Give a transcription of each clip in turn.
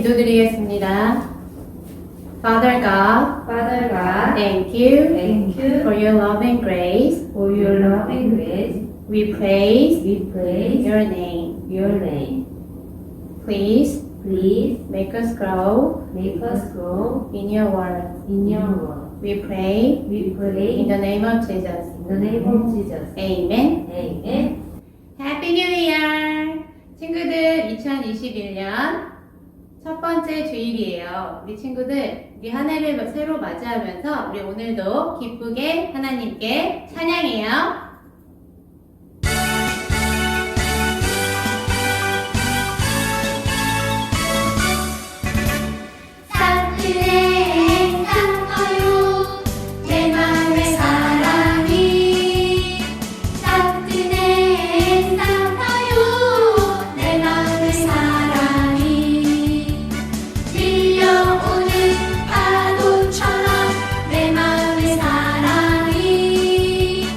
기도드리겠습니다. Father God, Father God, thank you thank you for your love and grace. for your love and grace. We praise We praise your name. your name. Please Please make us grow make us grow in your word. in your word. We pray We pray in the name of Jesus. in the name of Jesus. Amen. Amen. Happy New Year! 친구들, 2021년 첫 번째 주일이에요. 우리 친구들, 우리 한 해를 새로 맞이하면서 우리 오늘도 기쁘게 하나님께 찬양해요. 따뜻해 따뜻해요 내 마음의 사랑이 따뜻해 따뜻해요 내 마음의 사랑이 밀려오는 파도처럼 내 마음의 사랑이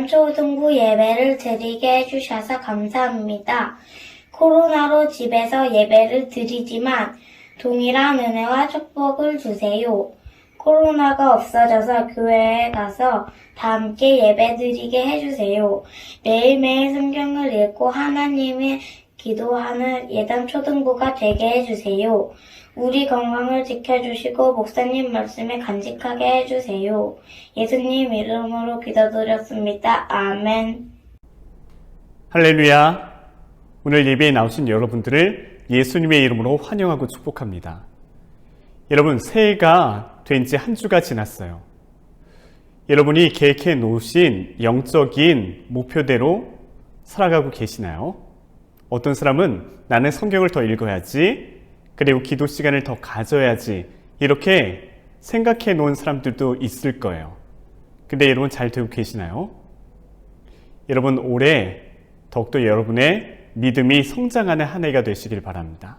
초등부 예배를 드리게 해주셔서 감사합니다. 코로나로 집에서 예배를 드리지만 동일한 은혜와 축복을 주세요. 코로나가 없어져서 교회에 가서 다 함께 예배 드리게 해주세요. 매일매일 성경을 읽고 하나님의 기도하는 예단 초등부가 되게 해주세요. 우리 건강을 지켜주시고 목사님 말씀에 간직하게 해주세요. 예수님 이름으로 기도드렸습니다. 아멘. 할렐루야. 오늘 예배에 나오신 여러분들을 예수님의 이름으로 환영하고 축복합니다. 여러분, 새해가 된 지 한 주가 지났어요. 여러분이 계획해 놓으신 영적인 목표대로 살아가고 계시나요? 어떤 사람은 나는 성경을 더 읽어야지, 그리고 기도 시간을 더 가져야지, 이렇게 생각해 놓은 사람들도 있을 거예요. 근데 여러분 잘 되고 계시나요? 여러분 올해 더욱더 여러분의 믿음이 성장하는 한 해가 되시길 바랍니다.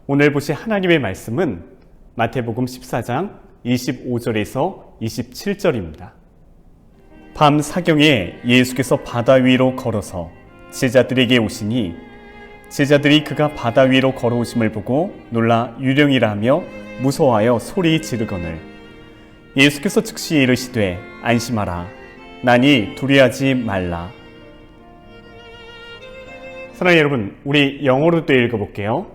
오늘 보실 하나님의 말씀은 마태복음 14장 25절에서 27절입니다. 밤 사경에 예수께서 바다 위로 걸어서 제자들에게 오시니 제자들이 그가 바다 위로 걸어오심을 보고 놀라 유령이라 하며 무서워하여 소리 지르거늘 예수께서 즉시 이르시되 안심하라 나니 두려워하지 말라. 사랑하는 여러분, 우리 영어로 또 읽어볼게요.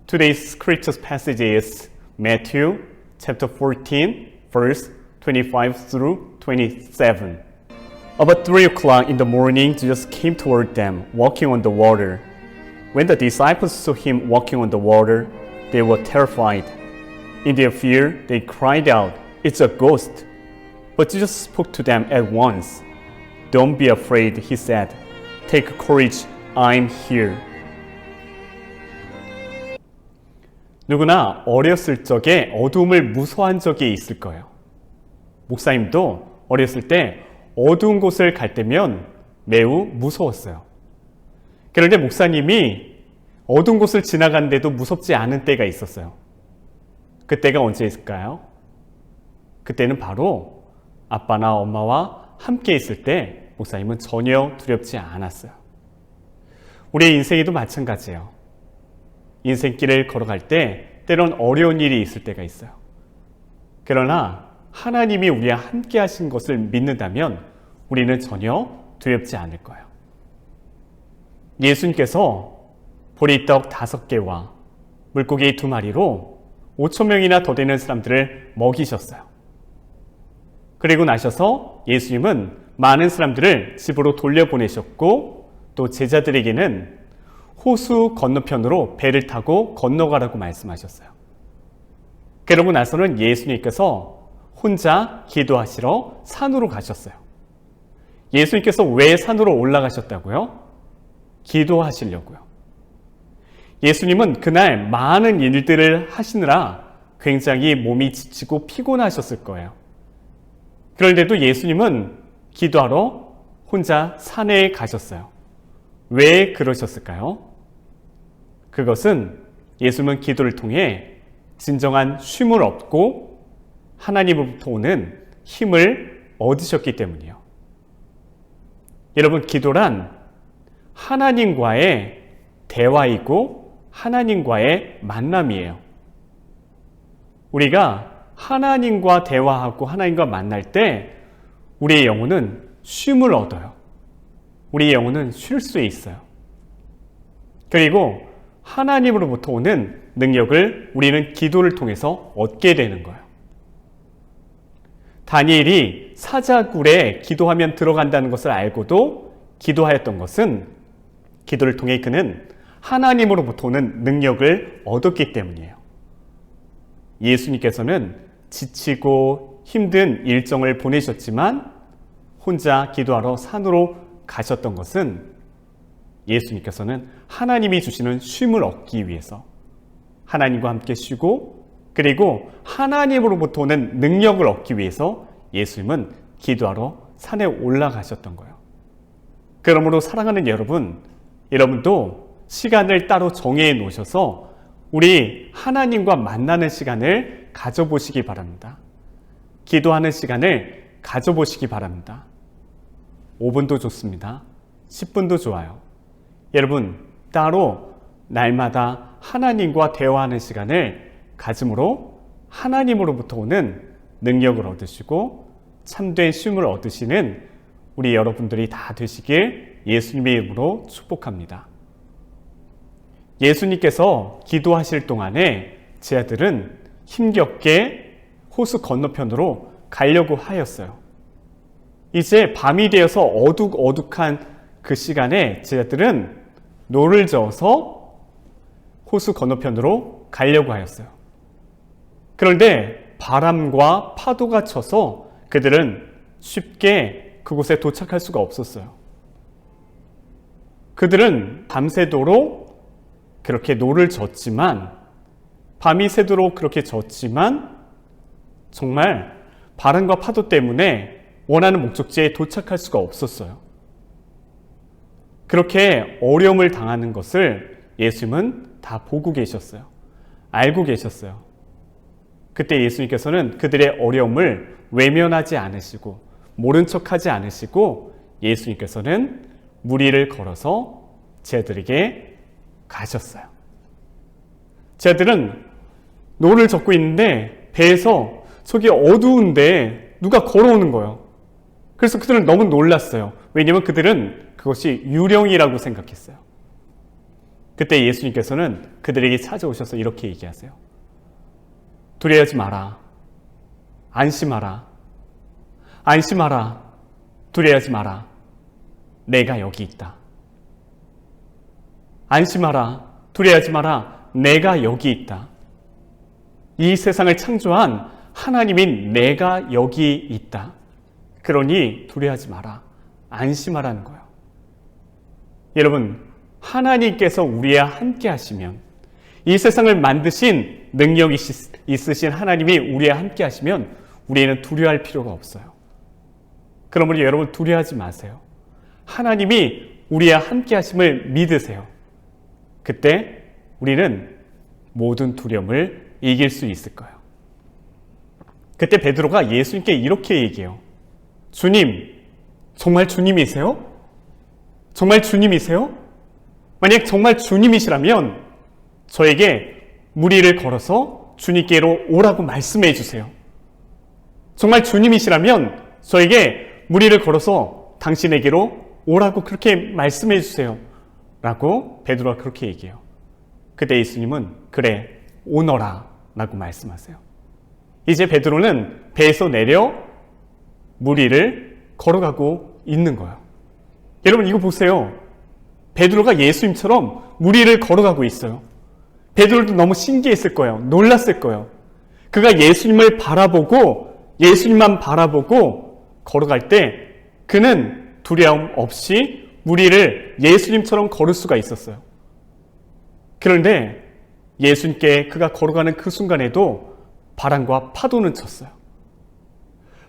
Today's scripture passage is Matthew chapter 14, verse 25 through 27. About 3 o'clock in the morning, Jesus came toward them, walking on the water. When the disciples saw him walking on the water, they were terrified. In their fear, they cried out, "It's a ghost!" But Jesus spoke to them at once. "Don't be afraid," he said. "Take courage, I'm here." 누구나 어렸을 적에 어두움을 무서워한 적이 있을 거예요. 목사님도 어렸을 때 어두운 곳을 갈 때면 매우 무서웠어요. 그런데 목사님이 어두운 곳을 지나갔는데도 무섭지 않은 때가 있었어요. 그때가 언제일까요? 그때는 바로 아빠나 엄마와 함께 있을 때 목사님은 전혀 두렵지 않았어요. 우리의 인생에도 마찬가지예요. 인생길을 걸어갈 때 때론 어려운 일이 있을 때가 있어요. 그러나 하나님이 우리와 함께 하신 것을 믿는다면 우리는 전혀 두렵지 않을 거예요. 예수님께서 보리떡 5개와 물고기 2마리로 5,000명이나 더 되는 사람들을 먹이셨어요. 그리고 나셔서 예수님은 많은 사람들을 집으로 돌려보내셨고 또 제자들에게는 호수 건너편으로 배를 타고 건너가라고 말씀하셨어요. 그러고 나서는 예수님께서 혼자 기도하시러 산으로 가셨어요. 예수님께서 왜 산으로 올라가셨다고요? 기도하시려고요. 예수님은 그날 많은 일들을 하시느라 굉장히 몸이 지치고 피곤하셨을 거예요. 그런데도 예수님은 기도하러 혼자 산에 가셨어요. 왜 그러셨을까요? 그것은 예수님은 기도를 통해 진정한 쉼을 얻고 하나님으로부터 오는 힘을 얻으셨기 때문이에요. 여러분, 기도란 하나님과의 대화이고 하나님과의 만남이에요. 우리가 하나님과 대화하고 하나님과 만날 때 우리의 영혼은 쉼을 얻어요. 우리의 영혼은 쉴 수 있어요. 그리고 하나님으로부터 오는 능력을 우리는 기도를 통해서 얻게 되는 거예요. 다니엘이 사자굴에 기도하면 들어간다는 것을 알고도 기도하였던 것은 기도를 통해 그는 하나님으로부터 오는 능력을 얻었기 때문이에요. 예수님께서는 지치고 힘든 일정을 보내셨지만 혼자 기도하러 산으로 가셨던 것은 예수님께서는 하나님이 주시는 쉼을 얻기 위해서 하나님과 함께 쉬고 그리고 하나님으로부터 오는 능력을 얻기 위해서 예수님은 기도하러 산에 올라가셨던 거예요. 그러므로 사랑하는 여러분, 여러분도 시간을 따로 정해 놓으셔서 우리 하나님과 만나는 시간을 가져보시기 바랍니다. 기도하는 시간을 가져보시기 바랍니다. 5분도 좋습니다. 10분도 좋아요. 여러분, 따로 날마다 하나님과 대화하는 시간을 가짐으로 하나님으로부터 오는 능력을 얻으시고 참된 쉼을 얻으시는 우리 여러분들이 다 되시길 예수님의 이름으로 축복합니다. 예수님께서 기도하실 동안에 제 아들은 힘겹게 호수 건너편으로 가려고 하였어요. 이제 밤이 되어서 어둑어둑한 그 시간에 제 아들은 노를 저어서 호수 건너편으로 가려고 하였어요. 그런데 바람과 파도가 쳐서 그들은 쉽게 그곳에 도착할 수가 없었어요. 그들은 밤새도록 그렇게 노를 젓지만, 밤이 새도록 그렇게 젓지만 정말 바람과 파도 때문에 원하는 목적지에 도착할 수가 없었어요. 그렇게 어려움을 당하는 것을 예수님은 다 보고 계셨어요. 알고 계셨어요. 그때 예수님께서는 그들의 어려움을 외면하지 않으시고 모른 척하지 않으시고 예수님께서는 무리를 걸어서 쟤들에게 가셨어요. 쟤들은 노를 젓고 있는데 배에서 저기 어두운데 누가 걸어오는 거예요. 그래서 그들은 너무 놀랐어요. 왜냐하면 그들은 그것이 유령이라고 생각했어요. 그때 예수님께서는 그들에게 찾아오셔서 이렇게 얘기하세요. 두려워하지 마라. 안심하라. 안심하라. 두려워하지 마라. 내가 여기 있다. 안심하라. 두려워하지 마라. 내가 여기 있다. 이 세상을 창조한 하나님인 내가 여기 있다. 그러니 두려워하지 마라. 안심하라는 거예요. 여러분, 하나님께서 우리와 함께 하시면, 이 세상을 만드신 능력이 있으신 하나님이 우리와 함께 하시면 우리는 두려워할 필요가 없어요. 그러므로 여러분 두려워하지 마세요. 하나님이 우리와 함께 하심을 믿으세요. 그때 우리는 모든 두려움을 이길 수 있을 거예요. 그때 베드로가 예수님께 이렇게 얘기해요. 주님, 정말 주님이세요? 정말 주님이세요? 만약 정말 주님이시라면 저에게 무리를 걸어서 주님께로 오라고 말씀해 주세요. 정말 주님이시라면 저에게 무리를 걸어서 당신에게로 오라고 그렇게 말씀해 주세요. 라고 베드로가 그렇게 얘기해요. 그때 예수님은 그래, 오너라 라고 말씀하세요. 이제 베드로는 배에서 내려 무리를 걸어가고 있는 거예요. 여러분 이거 보세요. 베드로가 예수님처럼 무리를 걸어가고 있어요. 베드로도 너무 신기했을 거예요. 놀랐을 거예요. 그가 예수님을 바라보고 예수님만 바라보고 걸어갈 때 그는 두려움 없이 무리를 예수님처럼 걸을 수가 있었어요. 그런데 예수님께 그가 걸어가는 그 순간에도 바람과 파도는 쳤어요.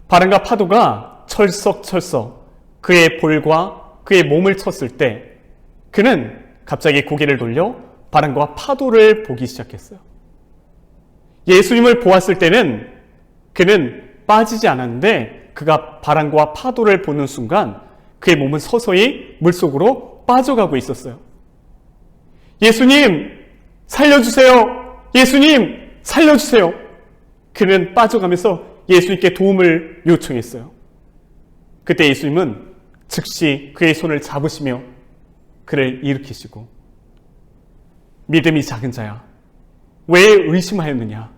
바람과 파도가 철썩철썩 그의 볼과 그의 몸을 쳤을 때 그는 갑자기 고개를 돌려 바람과 파도를 보기 시작했어요. 예수님을 보았을 때는 그는 빠지지 않았는데 그가 바람과 파도를 보는 순간 그의 몸은 서서히 물속으로 빠져가고 있었어요. 예수님 살려주세요. 예수님 살려주세요. 그는 빠져가면서 예수님께 도움을 요청했어요. 그때 예수님은 즉시 그의 손을 잡으시며 그를 일으키시고 믿음이 작은 자야 왜 의심하였느냐?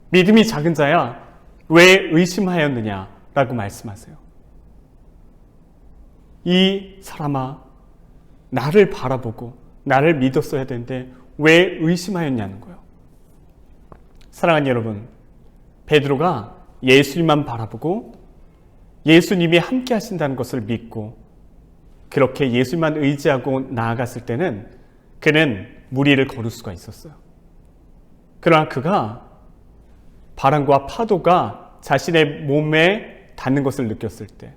믿음이 작은 자야 왜 의심하였느냐? 라고 말씀하세요. 이 사람아 나를 바라보고 나를 믿었어야 되는데 왜 의심하였냐는 거예요. 사랑하는 여러분, 베드로가 예수님만 바라보고 예수님이 함께 하신다는 것을 믿고 그렇게 예수님만 의지하고 나아갔을 때는 그는 무리를 걸을 수가 있었어요. 그러나 그가 바람과 파도가 자신의 몸에 닿는 것을 느꼈을 때,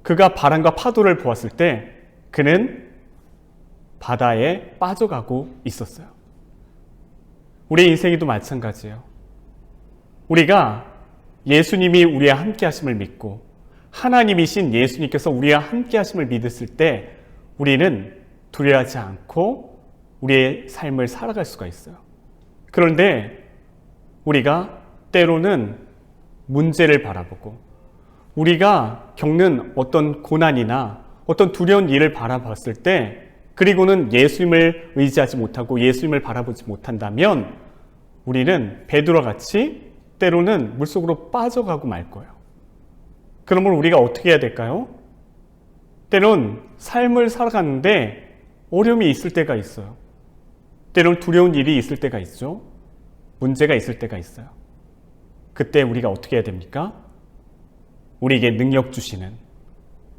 그가 바람과 파도를 보았을 때 그는 바다에 빠져가고 있었어요. 우리 인생에도 마찬가지예요. 우리가 예수님이 우리와 함께 하심을 믿고 하나님이신 예수님께서 우리와 함께 하심을 믿었을 때 우리는 두려워하지 않고 우리의 삶을 살아갈 수가 있어요. 그런데 우리가 때로는 문제를 바라보고 우리가 겪는 어떤 고난이나 어떤 두려운 일을 바라봤을 때 그리고는 예수님을 의지하지 못하고 예수님을 바라보지 못한다면 우리는 베드로와 같이 때로는 물속으로 빠져가고 말 거예요. 그러면 우리가 어떻게 해야 될까요? 때론 삶을 살아가는데 어려움이 있을 때가 있어요. 때론 두려운 일이 있을 때가 있죠. 문제가 있을 때가 있어요. 그때 우리가 어떻게 해야 됩니까? 우리에게 능력 주시는,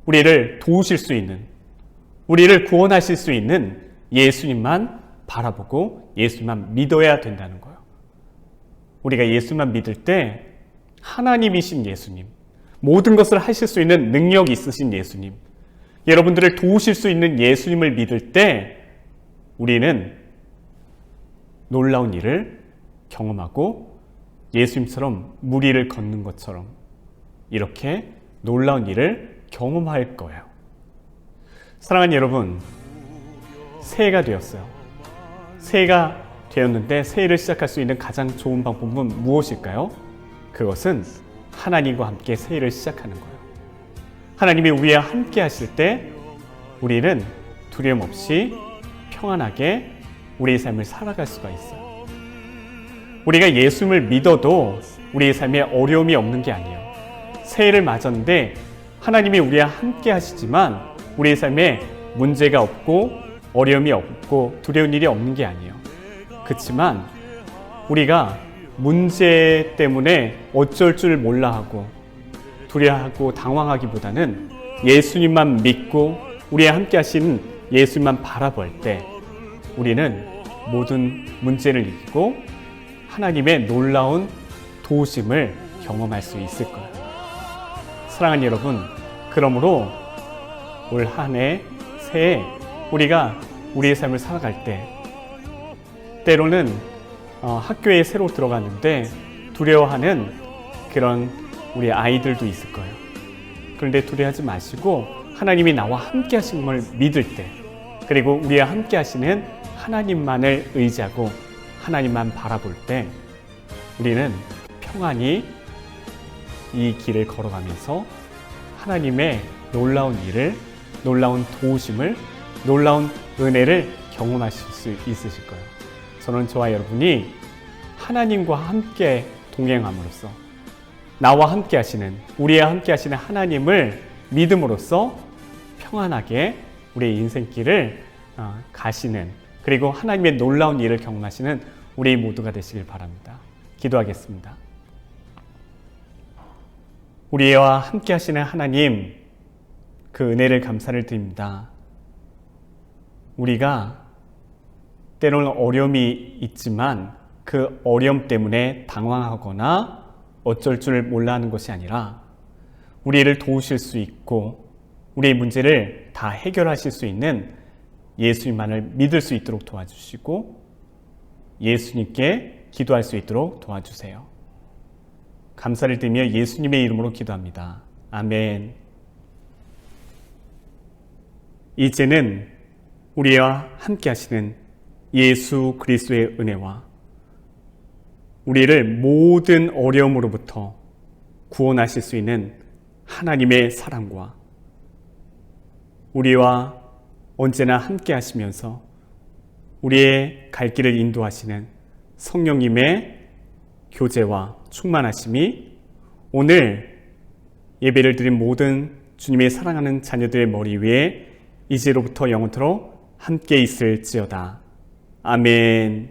우리를 도우실 수 있는, 우리를 구원하실 수 있는 예수님만 바라보고 예수님만 믿어야 된다는 거예요. 우리가 예수만 믿을 때 하나님이신 예수님, 모든 것을 하실 수 있는 능력이 있으신 예수님, 여러분들을 도우실 수 있는 예수님을 믿을 때 우리는 놀라운 일을 경험하고 예수님처럼 무리를 걷는 것처럼 이렇게 놀라운 일을 경험할 거예요. 사랑하는 여러분, 새해가 되었어요. 새해가 되었는데 새해를 시작할 수 있는 가장 좋은 방법은 무엇일까요? 그것은 하나님과 함께 새해를 시작하는 거예요. 하나님이 우리와 함께 하실 때 우리는 두려움 없이 평안하게 우리의 삶을 살아갈 수가 있어요. 우리가 예수님을 믿어도 우리의 삶에 어려움이 없는 게 아니에요. 새해를 맞았는데 하나님이 우리와 함께 하시지만 우리의 삶에 문제가 없고 어려움이 없고 두려운 일이 없는 게 아니에요. 그렇지만 우리가 문제 때문에 어쩔 줄 몰라 하고 두려워하고 당황하기보다는 예수님만 믿고 우리와 함께 하시는 예수님만 바라볼 때 우리는 모든 문제를 이기고 하나님의 놀라운 도우심을 경험할 수 있을 거예요. 사랑하는 여러분, 그러므로 올 한 해 새해 우리가 우리의 삶을 살아갈 때 때로는 학교에 새로 들어갔는데 두려워하는 그런 우리 아이들도 있을 거예요. 그런데 두려워하지 마시고 하나님이 나와 함께 하신 걸 믿을 때 그리고 우리와 함께 하시는 하나님만을 의지하고 하나님만 바라볼 때 우리는 평안히 이 길을 걸어가면서 하나님의 놀라운 일을, 놀라운 도우심을, 놀라운 은혜를 경험하실 수 있으실 거예요. 저는 저와 여러분이 하나님과 함께 동행함으로써 나와 함께 하시는, 우리와 함께 하시는 하나님을 믿음으로써 평안하게 우리의 인생길을 가시는, 그리고 하나님의 놀라운 일을 경험하시는 우리 모두가 되시길 바랍니다. 기도하겠습니다. 우리와 함께 하시는 하나님, 그 은혜를 감사를 드립니다. 우리가 때로는 어려움이 있지만 그 어려움 때문에 당황하거나 어쩔 줄 몰라 하는 것이 아니라 우리를 도우실 수 있고 우리의 문제를 다 해결하실 수 있는 예수님만을 믿을 수 있도록 도와주시고 예수님께 기도할 수 있도록 도와주세요. 감사를 드리며 예수님의 이름으로 기도합니다. 아멘. 이제는 우리와 함께 하시는 예수 그리스도의 은혜와 우리를 모든 어려움으로부터 구원하실 수 있는 하나님의 사랑과 우리와 언제나 함께 하시면서 우리의 갈 길을 인도하시는 성령님의 교제와 충만하심이 오늘 예배를 드린 모든 주님의 사랑하는 자녀들의 머리 위에 이제로부터 영원토록 함께 있을지어다. 아멘.